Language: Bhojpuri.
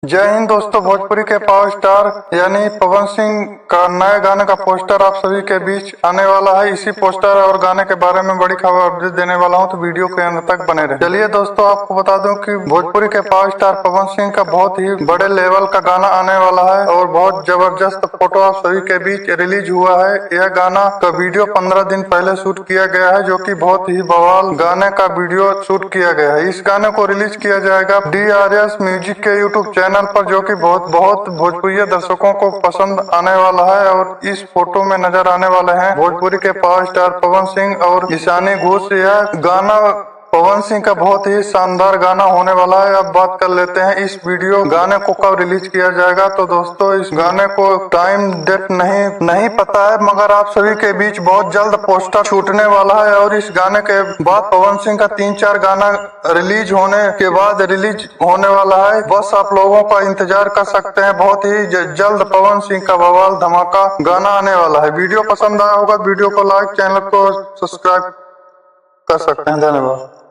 जय हिंद दोस्तों। भोजपुरी के पावर स्टार यानी पवन सिंह का नए गाने का पोस्टर आप सभी के बीच आने वाला है। इसी पोस्टर और गाने के बारे में बड़ी खबर अपडेट देने वाला हूं, तो वीडियो के अंत तक बने रहे। चलिए दोस्तों, आपको बता दूं कि भोजपुरी के पावर स्टार पवन सिंह का बहुत ही बड़े लेवल का गाना आने वाला है और बहुत जबरदस्त फोटो आप सभी के बीच रिलीज हुआ है। यह गाना का वीडियो 15 दिन पहले शूट किया गया है, जो की बहुत ही बवाल गाने का वीडियो शूट किया गया है। इस गाने को रिलीज किया जाएगा DRS म्यूजिक के यूट्यूब चैनल पर, जो कि बहुत भोजपुरी दर्शकों को पसंद आने वाला है। और इस फोटो में नजर आने वाले हैं भोजपुरी के पावर स्टार पवन सिंह और ईशानी घोष। यह गाना पवन सिंह का बहुत ही शानदार गाना होने वाला है। अब बात कर लेते हैं इस वीडियो गाने को कब रिलीज किया जाएगा। तो दोस्तों, इस गाने को टाइम डेट नहीं पता है, मगर आप सभी के बीच बहुत जल्द पोस्टर छूटने वाला है। और इस गाने के बाद पवन सिंह का 3-4 गाना रिलीज होने के बाद रिलीज होने वाला है। बस आप लोगों का इंतजार कर सकते हैं। बहुत ही जल्द पवन सिंह का बवाल धमाका गाना आने वाला है। वीडियो पसंद आया होगा, वीडियो को लाइक, चैनल को सब्सक्राइब कर सकते हैं। धन्यवाद।